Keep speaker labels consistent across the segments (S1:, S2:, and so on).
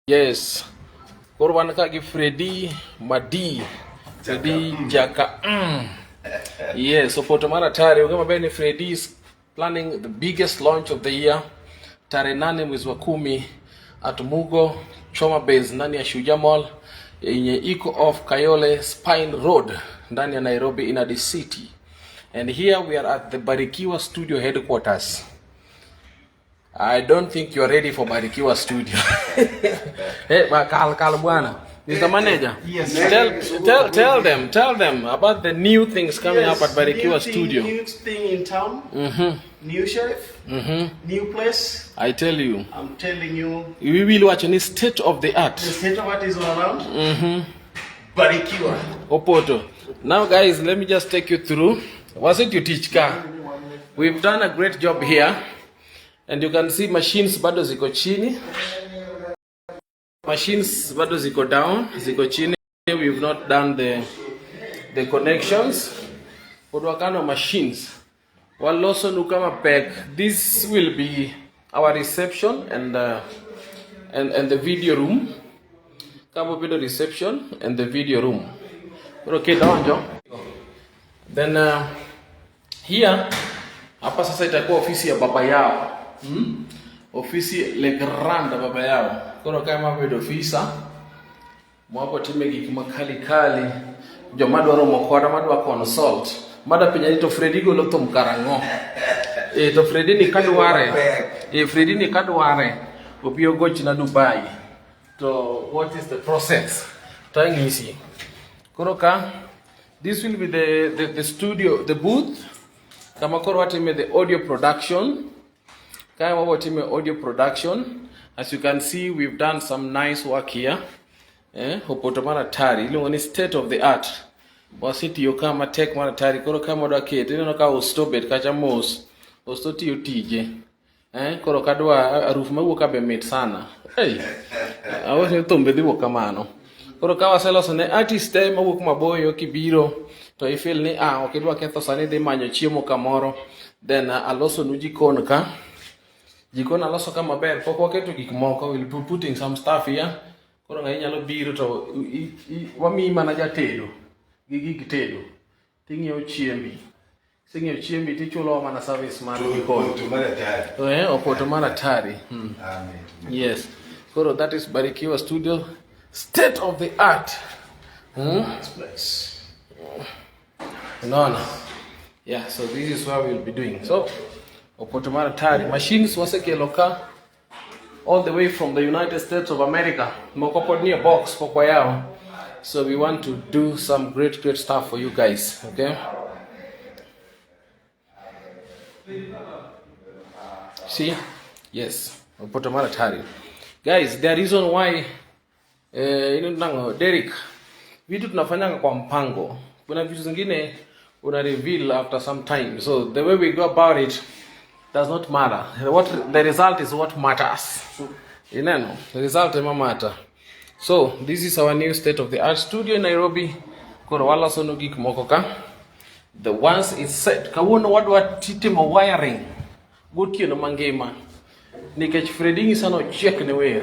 S1: Yes. Korban kagi Freddy Madi. Freddy Jaka. Yes, so potomara tare ugama beni Freddy is planning the biggest launch of the year. Tarehe 8 mwezi wa 10 at Mugo Choma Base ndani ya Shujaa Mall yenye iko off Kayole Spine Road ndani ya Nairobi in the city. And here we are at the Barikiwa Studio headquarters. I don't think you are ready for Barikiwa Studio. Hey, kal bwana. Mr. Manager,
S2: yes.
S1: Tell them about the new things coming up at Barikiwa Studio.
S2: New thing in town. New chef. New place.
S1: I tell you.
S2: I'm telling you.
S1: We will watch any state of the art.
S2: The state of art is all around. Barikiwa.
S1: Opoto. Now guys, let me just take you through. Was it you teach car? We've done a great job here. And you can see machines bado ziko chini. Machines bado ziko down, ziko chini. We've not done the connections. But what kind of machines? Well, also nukama pack. This will be our reception and the video room. Kama video reception and the video room. Okay, down jo. Then here hapa sasa itakuwa ofisi ya baba yao. Ofisi le grande baba yao. Kono kama wedo ofisa. Mwapo time gik makali jo madwaro mokwara madwa consult. Mada pinya to Freddy go loto mkarango. To Freddy ni kadware. Freddy ni kadware. Opio gochi na Dubai. So what is the process? Trying easy. Koroka, this will be the studio, the booth. Kama koro watime the audio production. Kama watime audio production. As you can see, we've done some nice work here. Hopotomana tari. Ilungo ni state of the art. Wasiti yokama tek mana tari. Koro kama wadwa kete. Ino ka ustobet kacha mos. Ustoti yotije. Koro kadwa arufu mawuoka be mit sana. Hey. Awasi utombe diwo kamano. Koro kawa seloso ne artist mawuok maboyo kibiro. To ifil ni okidwa ketho sani dhi manyo chiemo kamoro. Then aloso nu jikon ka. Jikon aloso ka maber. Pok waketo gik moko. We'll be putting some stuff here. Koro ngai nyalo biro to wami mana jatedo. Gig tedo. Ting'iewo chiembi. Sing'iewo chiembi tichulo mana service mar jikon. Opoto mana tari.
S2: Amen.
S1: Yes. Koro that is Barikiwa Studio. State of the art.
S2: Nice place.
S1: No. Yeah, so this is what we'll be doing. So, Opotomara Tari machines wasekeloka all the way from the United States of America. Mokopodnia box pokoyao. So we want to do some great stuff for you guys. Okay? See? Yes. Opotomara Tari. Guys, the reason why Derek, vitu tunafanyanga kwa mpango. Kuna vitu zingine una reveal after some time. So the way we go about it does not matter. The result is what matters. You know, the result is what matter. So this is our new state of the art studio in Nairobi. Korwala sono gik mokoka. The once it's set. Kawuono wadwa titimo wiring. Gotieno mangima. Nikech Freddy isano check ne wer.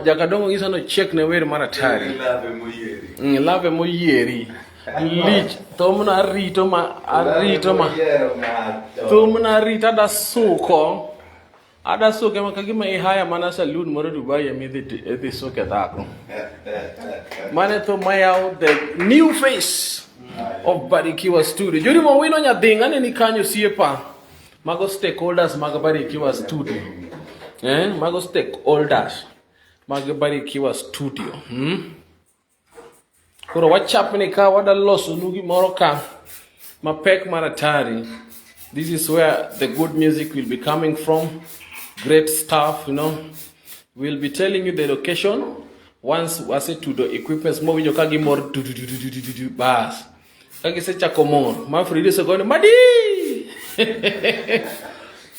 S1: Jakadongo isano check ne wer mara tari. Lave moyeri. Lich tomna rito ma. Tomna rita da suko. Ada suko makagima ihaya mana saloon moro Dubai yamidhi suko dhako. Mane to mayao the new face of Barikiwa Studio. Jodi mo wino nyadhinga ne ni kanyo siepa. Mago stakeholders mag Barikiwa Studio. Mago stakeholders mag Barikiwa Studio. Koro wachapni ka wadaloso nugi moro ka mapek maratari. This is where the good music will be coming from. Great stuff, you know. We'll be telling you the location once wase to the equipments mo winyo kagi mor bas. Kagi se chakomor. Ma Freddy se gone madi.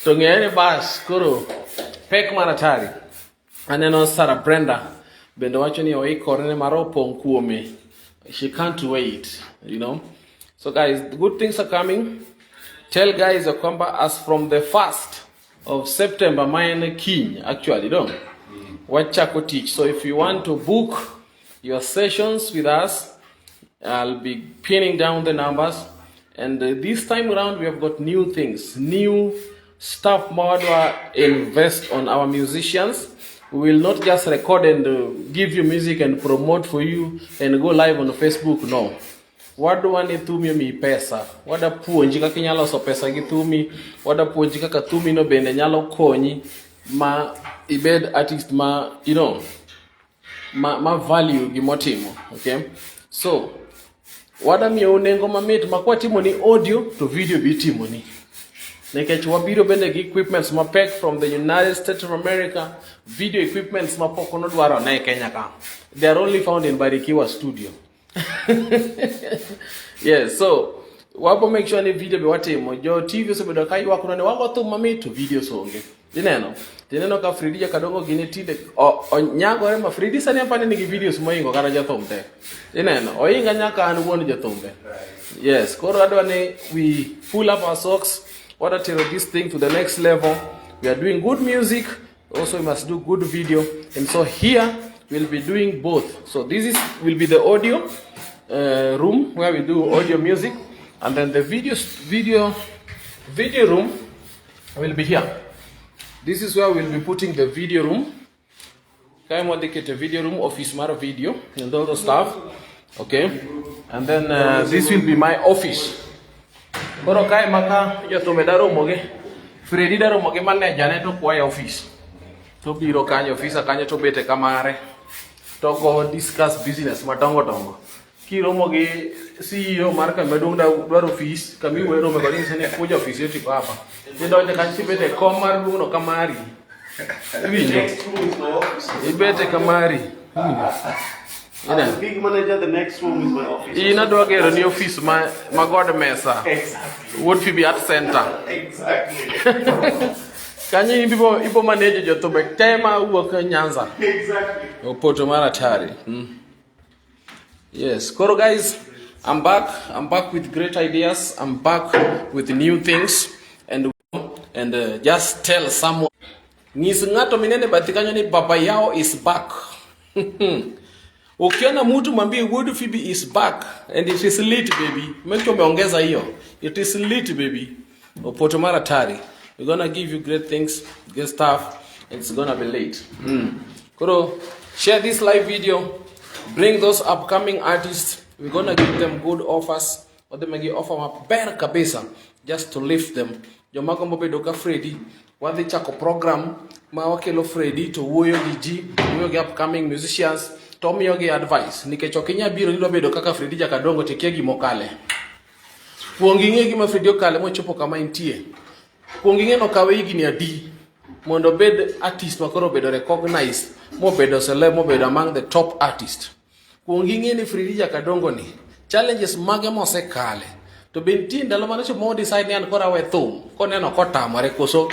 S1: Tongere bas koro pek maratari. Aneno Sarah Brenda bendo wacho ni oikore ne maropong kuome. She can't wait, you know. So guys, the good things are coming. Tell guys kwamba as from the first of September, mine keen actually, don't. What Chaco teach. So if you want to book your sessions with us, I'll be pinning down the numbers. And this time around, we have got new things, new stuff more to invest on our musicians. We will not just record and give you music and promote for you and go live on Facebook. No. What do I need to me pesa? What a puonji kaka nyalo so pesa gi thumi? What a puonji kaka thumi no bende nyalo konyi ma ibed artist ma you know ma value gi motimo, okay? So what am you nengo mamit ma kwa timo ni audio to video bi timo ni. Nekech wabiro bende gi equipments ma pack from the United States of America, video equipments ma poko no dwaro na Kenya ka. They are only found in Barikiwa studio. Yes, so wapo make sure ni video be watimo jo TV so bedo kai wako ne wago thum mamito video songe dineno ka Freddy Jakadongo gini tide nyagore ma Freddy sani apane ni videos moingo kara jathum te dineno oinga nyaka an wuon jathum te. Yes, koro adwa ne we pull up our socks, order to this thing to the next level. We are doing good music, also we must do good video, and so here we'll be doing both. So this will be the audio room where we do audio music, and then the video room will be here. This is where we'll be putting the video room. Kind of dedicate a video room, office mara video, and all the stuff. Okay, and then this will be my office. Koro kai maka jotume daro moge Freddy daro moge manager ne to kwa office. To biro kanyo office kanyo to bete kamare. To go discuss business matongo. Kiromo gi CEO mar Jakadongo dwaro office kami wero me godin sene kuja office yoti hapa. Ndio nje kanchi bete komar no kamari. Ibete kamari.
S2: I'm the big manager, the next room is my office.
S1: Ina do agero ni office ma god mesa.
S2: Exactly.
S1: Wuod Fibi at center.
S2: Exactly.
S1: Kanyi ibo manage jotobe tema uwok Nyanza.
S2: Exactly.
S1: Opoto mara tari. Yes, Koro guys, I'm back with great ideas. I'm back with new things and just tell someone Nis ngato minene batikanyo ni baba yao is back. Ukiona mtu mwambie Wuod Fibi is back and it is lit baby. Make sure umeongeza hiyo. It is lit baby. Opoto mara tari. We're gonna give you great things, good stuff. It's gonna be late. Koro, share this live video. Bring those upcoming artists. We're gonna give them good offers. Or they may give offer ma ber kabisa just to lift them. Jomako mbobe doka Freddy. Wadhi chako program ma wakelo Freddy to wuoyo gi wuoyo gi upcoming musicians. To miyo gi advice. Nikech okinya biro nilo bedo kaka Freddy Jakadongo tekia gi mokale. Kuongi ng'e gima Freddy okale mochopo kama intie. Kuongi ng'e no kawe higni adi mondo bed artist makoro bedo recognized, mo bedo celeb, mo bedo among the top artists. Kuongi ng'e ni Freddy Jakadongo ni challenges mage mosekale. To bentie ndalo mane chopo mo decide ni an kora we thum koneno kotamore koso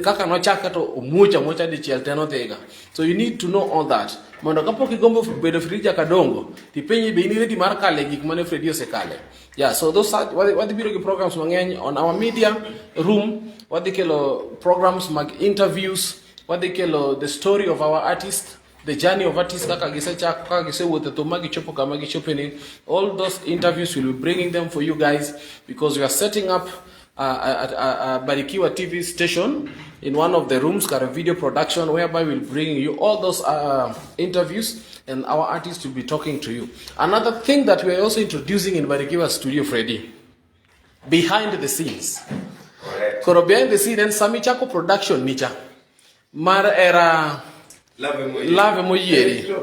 S1: kaka no chaka to mucha dichiel teno dhiga. So you need to know all that. Mondo kapok igombo bedo Freddy Jakadongo tipenyi be ni ready mar kale gik mane Freddy osekale. Yeah, so those are what the biro programs mang'eny on our media room. What they call programs mag interviews. What they call the story of our artist, the journey of artists. Kaka gise chako, kaka gise wote to magi chopo kama gi chopeni. All those interviews will be bringing them for you guys because we are setting up a Barikiwa TV station in one of the rooms, got a video production whereby we'll bring you all those interviews and our artists will be talking to you. Another thing that we are also introducing in Barikiwa studio, Freddy, behind the scenes. Koro behind the scene and Sami Chako production nicha. Mar era lave moyeri.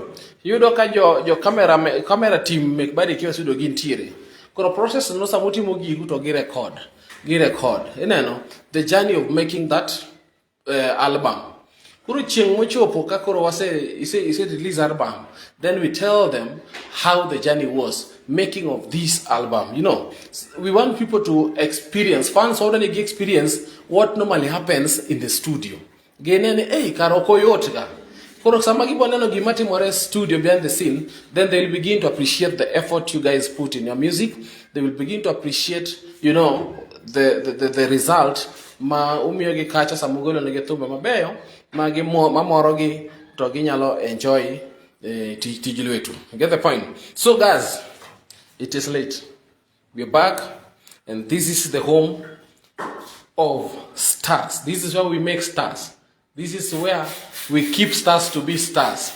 S1: Yudo ka jo camera team make Barikiwa studio gintiere. Koro process no samuti mo gigu to gi record. The journey of making that album. Kuru chieng mochopo ka koro wase release album. Then we tell them how the journey was making of this album. You know, we want people to experience, fans already experience what normally happens in the studio. Genene karoko yotga. Koro sama giboneno gimati more studio behind the scene, then they will begin to appreciate the effort you guys put in your music. They will begin to appreciate, you know, the result ma umiyo gi kacha samugolo ne thumbe mabeyo ma gi mamoro gi to ginyalo enjoy tij lwetu. Get the point? So guys, it is late. We're back and this is the home of stars. This is where we make stars. This is where we keep stars to be stars.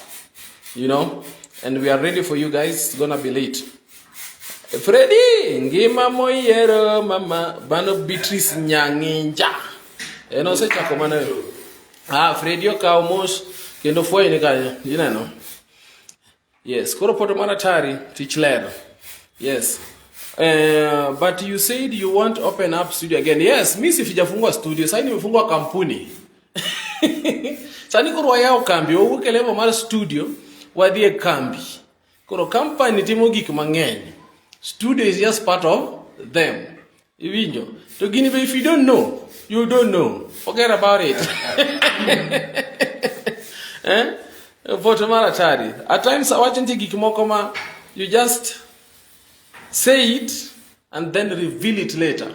S1: You know? And we are ready for you guys. It's gonna be late. Freddy, ngima moyero mama bano Beatrice nyanginja. Eno se chako mana. Freddy ka mos kendo foi ne ka, you know. Yes, koro poto mana tari teach ler. Yes. But you said you want to open up studio again. Yes, mimi sifijafungua studio. Sasa nimefungua kampuni. Sasa niko royao kambi, uweke level mara studio, wadie kambi. Koro company timo gik mang'eny. Studio is just part of them. Iwinjo. To gini be if you don't know, you don't know. Forget about it. Poto mara tari. At times awachanti gik moko ma you just say it and then reveal it later.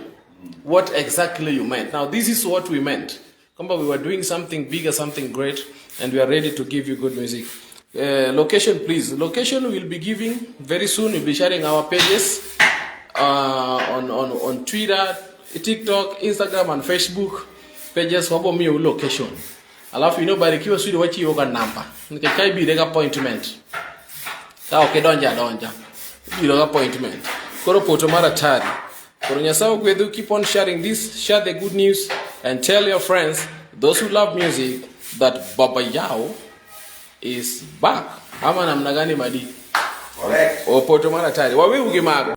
S1: What exactly you meant. Now, this is what we meant. Come on, we were doing something bigger, something great, and we are ready to give you good music. Location, please. Location we'll be giving very soon. We'll be sharing our pages on Twitter, TikTok, Instagram, and Facebook. Pages wabo mi location. Alafu barikiwa sudi wachi yoga number. Nikekai bi rega appointment. Ta donja. Biloga appointment. Koro poto mara tari. Koro nyasawo gwedhu, keep on sharing this, share the good news, and tell your friends, those who love music, that Baba Yao is back. Ama namna gani madi? Correct. O poto mara tari. Wawe ugimago.